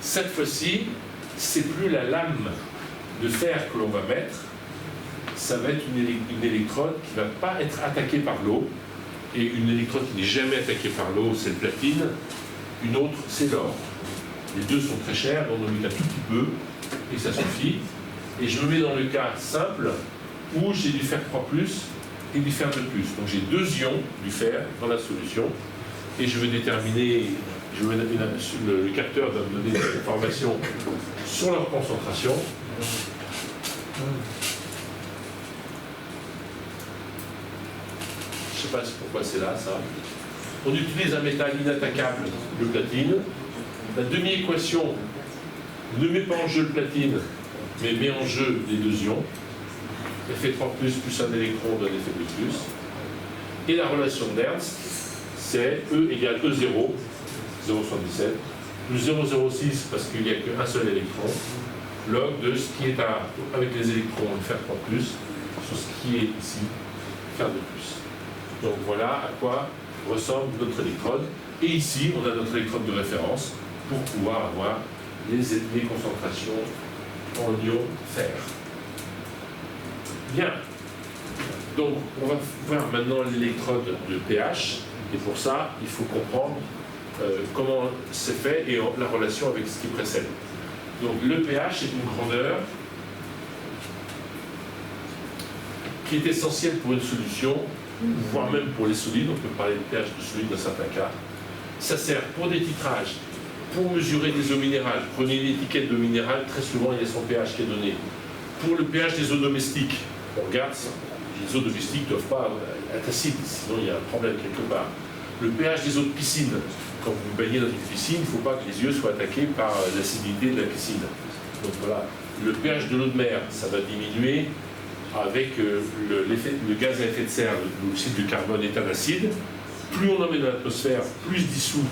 Cette fois-ci, c'est plus la lame de fer que l'on va mettre, ça va être une électrode qui ne va pas être attaquée par l'eau. Et une électrode qui n'est jamais attaquée par l'eau, c'est le platine. Une autre, c'est l'or. Les deux sont très chers, on en met un tout petit peu, et ça suffit. Et je me mets dans le cas simple, où j'ai du fer 3+, et du fer 2+. Donc j'ai 2 ions du fer dans la solution, et je vais déterminer, le capteur va me donner des informations sur leur concentration. Je ne sais pas pourquoi c'est là, ça. On utilise un métal inattaquable, le platine. La demi-équation ne met pas en jeu le platine, mais met en jeu les 2 ions. Effet 3+, plus un électron donne effet 2+. Et la relation d'Ernst, c'est E égale E0, 0,77, plus 0,06 parce qu'il n'y a qu'un seul électron, log de ce qui est avec les électrons, le fer 3+, sur ce qui est ici, fer 2+. Donc voilà à quoi ressemble notre électrode. Et ici, on a notre électrode de référence pour pouvoir avoir les concentrations en ion fer. Bien. Donc, on va voir maintenant l'électrode de pH. Et pour ça, il faut comprendre comment c'est fait et la relation avec ce qui précède. Donc, le pH est une grandeur qui est essentielle pour une solution, voire même pour les solides. On peut parler de pH de solide dans certains cas. Ça sert pour des titrages, pour mesurer des eaux minérales. Prenez une étiquette d'eau minérale, très souvent il y a son pH qui est donné. Pour le pH des eaux domestiques, on regarde, les eaux domestiques ne doivent pas être acides, sinon il y a un problème quelque part. Le pH des eaux de piscine, quand vous vous baignez dans une piscine, il ne faut pas que les yeux soient attaqués par l'acidité de la piscine. Donc voilà, le pH de l'eau de mer, ça va diminuer avec le gaz à effet de serre, l'oxyde de carbone est un acide. Plus on en met dans l'atmosphère, plus dissous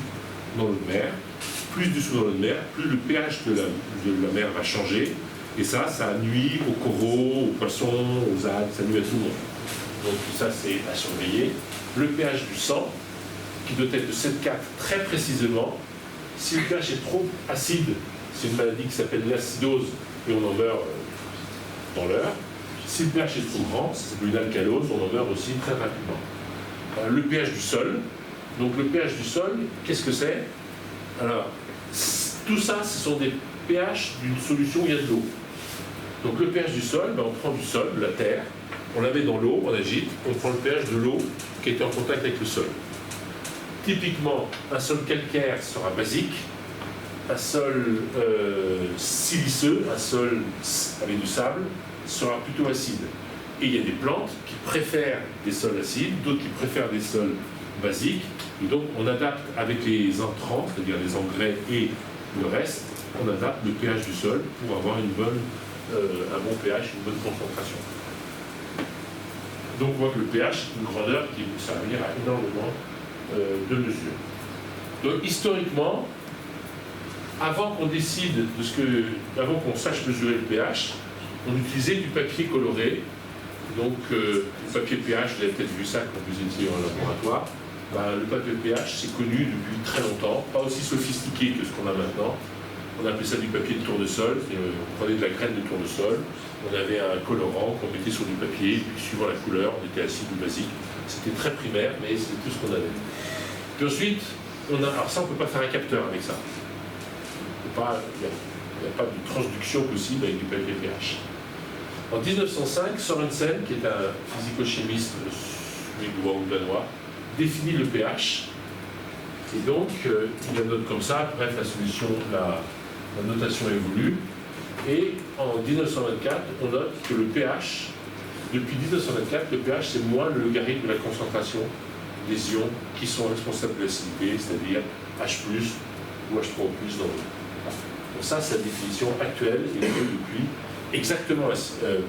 dans l'eau de mer, plus le pH de la mer va changer. Et ça nuit aux coraux, aux poissons, aux algues, ça nuit à tout le monde. Donc ça, c'est à surveiller. Le pH du sang, qui doit être de 7,4 très précisément. Si le pH est trop acide, c'est une maladie qui s'appelle l'acidose, et on en meurt dans l'heure. Si le pH est trop grand, ça s'appelle une alcalose, on en meurt aussi très rapidement. Le pH du sol. Donc le pH du sol, qu'est-ce que c'est? Alors, tout ça, ce sont des pH d'une solution où il y a de l'eau. Donc le pH du sol, on prend du sol, de la terre, on la met dans l'eau, on agite, on prend le pH de l'eau qui est en contact avec le sol. Typiquement, un sol calcaire sera basique, un sol siliceux, un sol avec du sable, sera plutôt acide. Et il y a des plantes qui préfèrent des sols acides, d'autres qui préfèrent des sols basiques. Et donc on adapte avec les entrants, c'est-à-dire les engrais et le reste, on adapte le pH du sol pour avoir un bon pH, une bonne concentration. Donc on voit que le pH est une grandeur qui vous servir à énormément de mesures. Donc historiquement, avant qu'on décide avant qu'on sache mesurer le pH, on utilisait du papier coloré. Donc le papier pH, vous avez peut-être vu ça quand vous étiez en laboratoire. Le papier pH, c'est connu depuis très longtemps, pas aussi sophistiqué que ce qu'on a maintenant. On appelait ça du papier de tournesol, on prenait de la graine de tournesol, on avait un colorant qu'on mettait sur du papier, puis suivant la couleur, on était acide ou basique. C'était très primaire, mais c'était tout ce qu'on avait. Puis ensuite, alors ça, on ne peut pas faire un capteur avec ça. Il n'y a pas de transduction possible avec du papier pH. En 1905, Sorensen, qui est un physico-chimiste suédois ou danois, définit le pH. Et donc, il la note comme ça. Bref, la solution, la notation évolue. Et en 1924, on note que le pH, depuis 1924, le pH, c'est moins le logarithme de la concentration des ions qui sont responsables de l'acidité, c'est-à-dire H+, ou H3O+, dans l'eau. Donc ça, c'est la définition actuelle et depuis exactement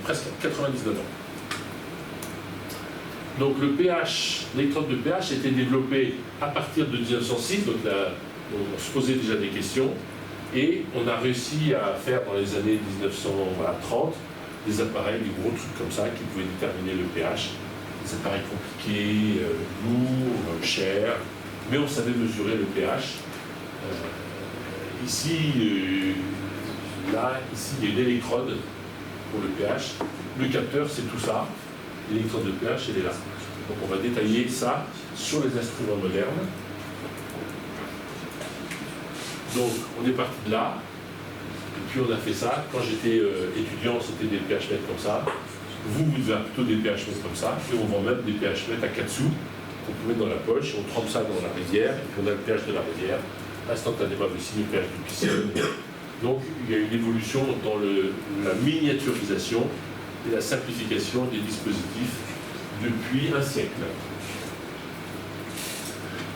presque 99 ans. Donc le pH, l'électrode de pH a été développée à partir de 1906, donc là, on se posait déjà des questions, et on a réussi à faire dans les années 1930 des appareils, des gros trucs comme ça qui pouvaient déterminer le pH, des appareils compliqués, lourds, chers, mais on savait mesurer le pH. ici, là, ici, il y a une électrode pour le pH. Le capteur, c'est tout ça. L'électrode de pH, elle est là. Donc on va détailler ça sur les instruments modernes. Donc on est parti de là. Et puis on a fait ça. Quand j'étais étudiant, c'était des pH mètres comme ça. Vous avez plutôt des pH mètres comme ça. Et on vend même des pH mètres à 4 sous qu'on peut mettre dans la poche. On trempe ça dans la rivière. Et puis on a le pH de la rivière. Instantanément aussi le pH du piscine. Donc il y a une évolution dans la miniaturisation et la simplification des dispositifs depuis un siècle.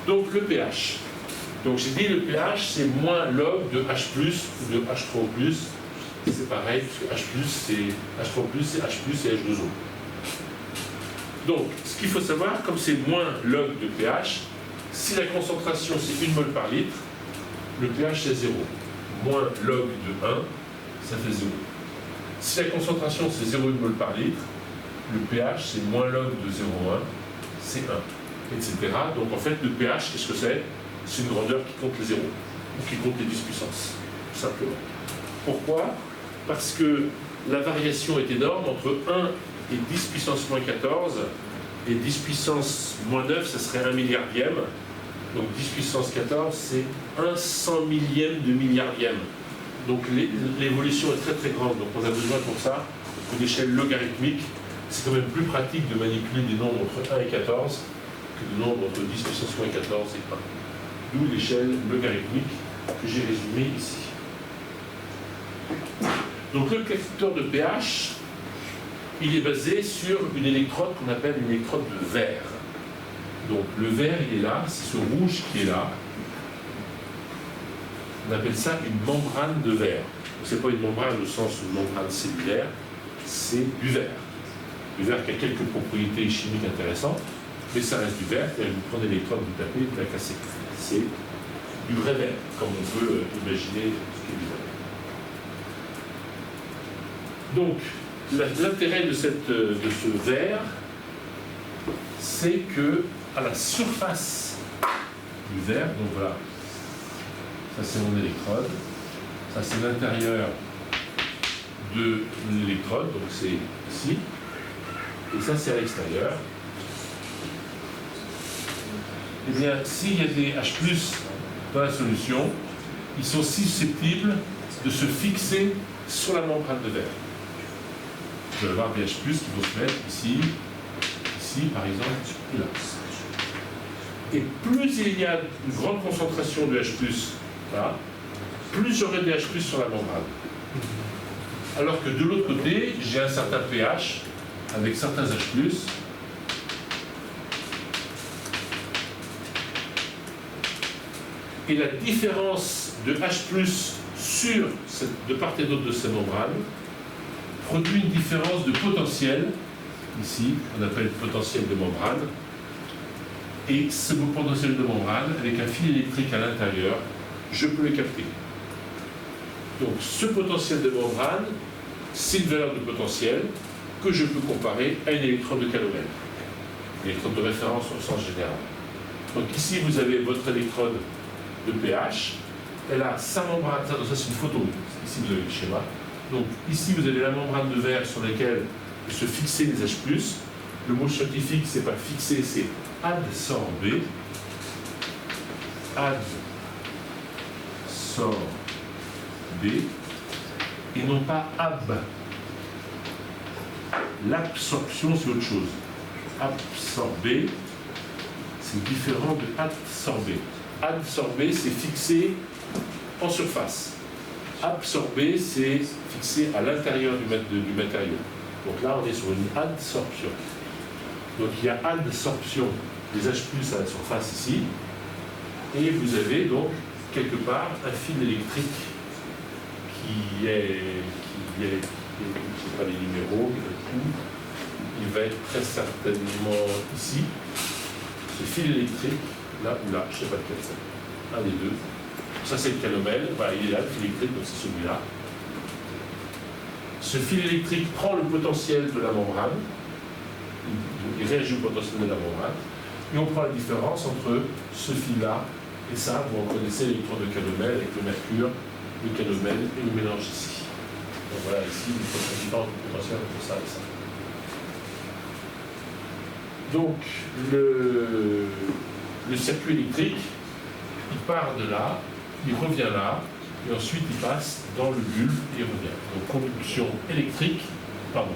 Donc le pH. Donc j'ai dit le pH c'est moins log de H+, ou de H3O+. C'est pareil, parce que H+, c'est H+, et H2O. Donc ce qu'il faut savoir, comme c'est moins log de pH, si la concentration c'est 1 mol par litre, le pH c'est 0. Moins log de 1, ça fait 0. Si la concentration c'est 0,1 mol par litre, le pH c'est moins log de 0,1, c'est 1, etc. Donc en fait le pH, qu'est-ce que c'est? C'est une grandeur qui compte les zéros, ou qui compte les 10 puissances, tout simplement. Pourquoi? Parce que la variation est énorme entre 1 et 10 puissance moins 14, et 10 puissance moins 9, ça serait 1 milliardième. Donc 10 puissance 14, c'est 1 100 millième de milliardième. Donc l'évolution est très très grande. Donc on a besoin pour ça d'une échelle logarithmique. C'est quand même plus pratique de manipuler des nombres entre 1 et 14 que des nombres entre 10 puissance moins 14 et 1. D'où l'échelle logarithmique que j'ai résumée ici. Donc le capteur de pH, il est basé sur une électrode qu'on appelle une électrode de verre. Donc le verre, il est là, c'est ce rouge qui est là. On appelle ça une membrane de verre. Ce n'est pas une membrane au sens d'une membrane cellulaire, c'est du verre. Du verre qui a quelques propriétés chimiques intéressantes, mais ça reste du verre. Vous prenez l'électrode, vous tapez, vous la cassez. C'est du vrai verre, comme on peut imaginer ce qui est du verre. Donc, l'intérêt de ce verre, c'est que à la surface du verre, donc voilà, ça c'est mon électrode, ça c'est l'intérieur de l'électrode, donc c'est ici, et ça c'est à l'extérieur. Eh bien, s'il y a des H+ dans la solution, ils sont susceptibles de se fixer sur la membrane de verre. Vous allez avoir des H+ qui vont se mettre ici, ici par exemple, et là. Et plus il y a une grande concentration de H+, là, plus j'aurai des H+ sur la membrane. Alors que de l'autre côté, j'ai un certain pH avec certains H+. Et la différence de H+ sur de part et d'autre de ces membranes produit une différence de potentiel, ici, qu'on appelle potentiel de membrane. Et ce potentiel de membrane, avec un fil électrique à l'intérieur, je peux le capter. Donc ce potentiel de membrane, c'est une valeur de potentiel que je peux comparer à une électrode de Calomel, une électrode de référence au sens général. Donc ici, vous avez votre électrode de pH, elle a sa membrane, ça c'est une photo, ici vous avez le schéma. Donc ici, vous avez la membrane de verre sur laquelle se fixer les H+. Le mot scientifique, c'est pas fixer, c'est adsorber. Adsorber. Et non pas ab. L'absorption, c'est autre chose. Absorber, c'est différent de adsorber. Adsorber, c'est fixer en surface. Absorber, c'est fixé à l'intérieur du matériau. Donc là, on est sur une adsorption. Donc il y a adsorption des H+ à la surface ici. Et vous avez donc quelque part un fil électrique qui est je ne sais pas les numéros, il va être très certainement ici. Ce fil électrique, là ou là, je ne sais pas lequel c'est. Un des deux. Ça c'est le Calomel, voilà, il est là, le fil électrique, donc c'est celui-là. Ce fil électrique prend le potentiel de la membrane, il réagit au potentiel de la membrane, et on prend la différence entre ce fil-là Et ça, vous reconnaissez l'électron de Calomel avec le mercure, le Calomel et le mélange ici. Donc voilà, ici, une différence de potentiel entre ça et ça. Donc, le circuit électrique, il part de là, il revient là, et ensuite il passe dans le bulbe et il revient. Donc, conduction électrique, pardon,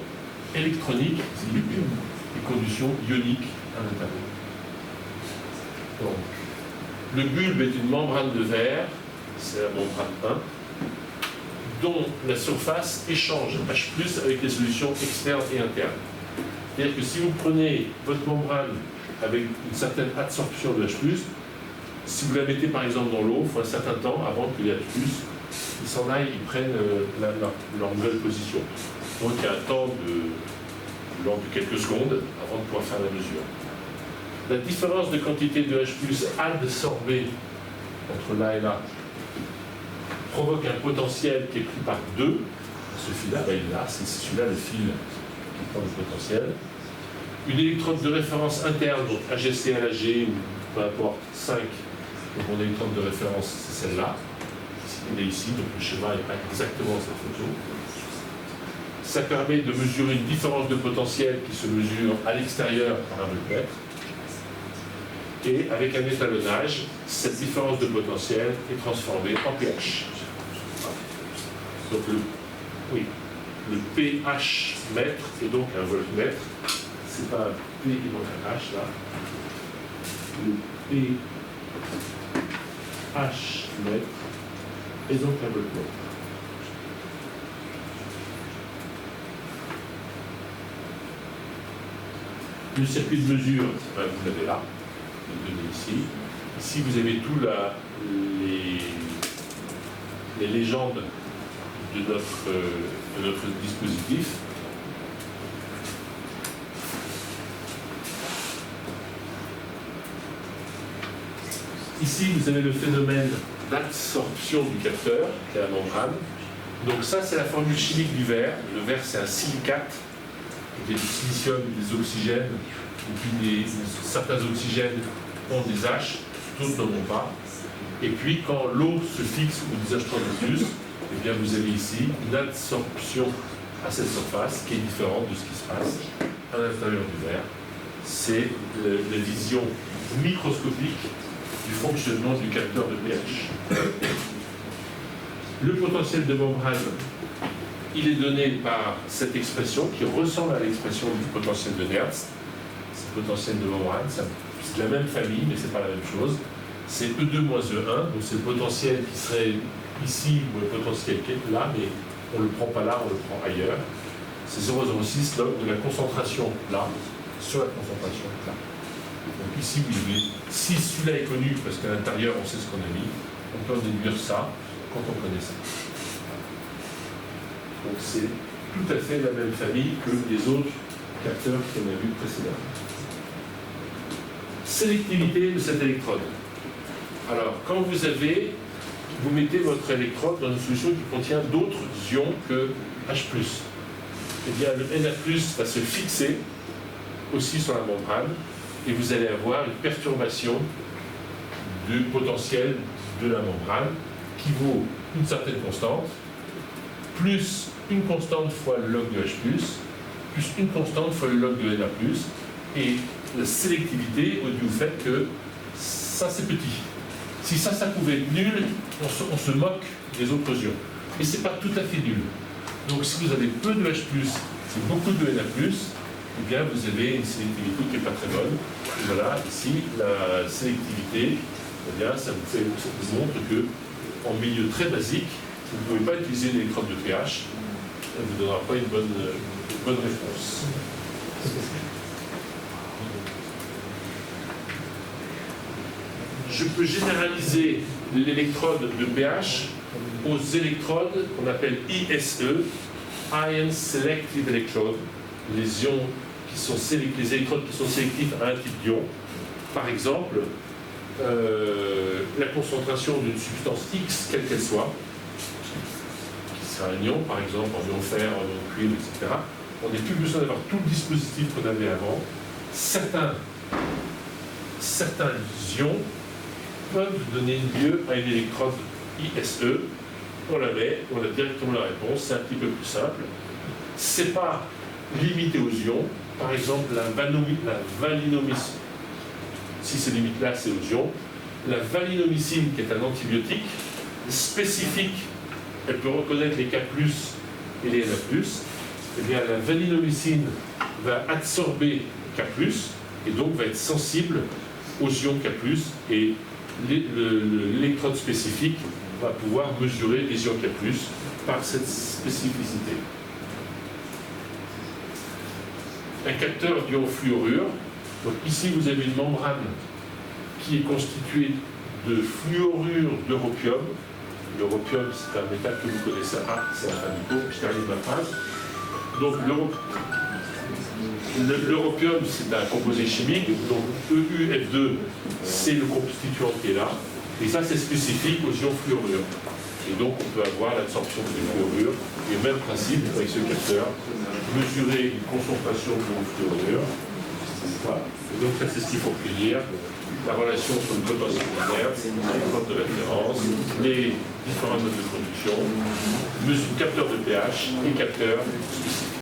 électronique, et conduction ionique à l'intérieur. Donc, le bulbe est une membrane de verre, c'est la membrane 1, dont la surface échange H+ avec les solutions externes et internes. C'est-à-dire que si vous prenez votre membrane avec une certaine absorption de H+, si vous la mettez par exemple dans l'eau, il faut un certain temps avant que les H+, ils s'en aillent, ils prennent leur nouvelle position. Donc il y a un temps de l'ordre de quelques secondes avant de pouvoir faire la mesure. La différence de quantité de H+ adsorbé entre là et là provoque un potentiel qui est pris par 2. Ce fil-là, ben, il est là, c'est celui-là le fil qui prend le potentiel. Une électrode de référence interne, donc AgCl-Ag ou peu importe, 5, donc mon électrode de référence, c'est celle-là. Elle est ici, donc le schéma n'est pas exactement cette photo. Ça permet de mesurer une différence de potentiel qui se mesure à l'extérieur par un voltmètre. Et avec un étalonnage, cette différence de potentiel est transformée en pH. Donc le pH mètre est donc un voltmètre. C'est pas un P et donc un H là. Le pH mètre est donc un voltmètre. Le circuit de mesure, vous l'avez là, vous l'avez ici. Ici, vous avez tout les légendes de notre dispositif. Ici, vous avez le phénomène d'absorption du capteur, qui est la membrane. Donc ça, c'est la formule chimique du verre. Le verre, c'est un silicate. Il y a du silicium, des oxygènes, et puis certains oxygènes ont des H, d'autres n'en ont pas. Et puis, quand l'eau se fixe ou des H3 de plus, eh bien, vous avez ici une absorption à cette surface qui est différente de ce qui se passe à l'intérieur du verre. C'est la vision microscopique du fonctionnement du capteur de pH. Le potentiel de membrane, il est donné par cette expression qui ressemble à l'expression du potentiel de Nernst. Ce potentiel de membrane, c'est la même famille, mais ce n'est pas la même chose. C'est E2 moins E1, donc c'est le potentiel qui serait ici, ou le potentiel qui est là, mais on ne le prend pas là, on le prend ailleurs. C'est 0,06 log de la concentration là sur la concentration là. Donc ici, vous voyez, si celui-là est connu, parce qu'à l'intérieur, on sait ce qu'on a mis, on peut en déduire ça quand on connaît ça. Donc c'est tout à fait la même famille que les autres capteurs qu'on a vus précédemment. Sélectivité de cette électrode. Alors, quand vous mettez votre électrode dans une solution qui contient d'autres ions que H+, eh bien le Na+ va se fixer aussi sur la membrane et vous allez avoir une perturbation du potentiel de la membrane qui vaut une certaine constante, plus une constante fois le log de H+, plus une constante fois le log de Na+, et la sélectivité est due au fait que ça c'est petit. Si ça pouvait être nul, on se moque des autres ions. Mais ce n'est pas tout à fait nul. Donc si vous avez peu de H+, et beaucoup de Na+, eh bien vous avez une sélectivité qui n'est pas très bonne. Et voilà, ici, la sélectivité, eh bien, ça vous montre que en milieu très basique, vous ne pouvez pas utiliser l'électrode de pH, ça ne vous donnera pas une bonne réponse. Je peux généraliser l'électrode de pH aux électrodes qu'on appelle ISE, Ion Selective Electrode, les électrodes qui sont sélectifs à un type d'ion. Par exemple, la concentration d'une substance X, quelle qu'elle soit, qui sera un ion, par exemple en ion fer, en ion cuivre, etc., on n'a plus besoin d'avoir tout le dispositif qu'on avait avant. Certains ions peuvent donner lieu à une électrode ISE. On la met, on a directement la réponse, c'est un petit peu plus simple. C'est pas limité aux ions. Par exemple, la valinomycine, si c'est limite là, c'est aux ions. La valinomycine, qui est un antibiotique spécifique, elle peut reconnaître les K+, et les Na+. Eh bien, la valinomycine va absorber K+, et donc va être sensible aux ions K+, et l'électrode spécifique va pouvoir mesurer les ions K+, par cette spécificité. Un capteur d'ion fluorure. Donc ici, vous avez une membrane qui est constituée de fluorure d'europium. L'europium, c'est un métal que vous connaissez. Ah, c'est la fin du cours, je termine ma phrase. Donc l'europium, c'est un composé chimique. Donc EuF2, c'est le constituant qui est là. Et ça, c'est spécifique aux ions fluorure. Et donc, on peut avoir l'absorption de fluorure. Et même principe avec ce capteur, mesurer une concentration de fluorure. Voilà. Et donc, ça, c'est ce qu'il faut retenir. La relation entre le potentiel linéaire, les comptes de référence, les différents modes de production, capteur de pH et capteur spécifique.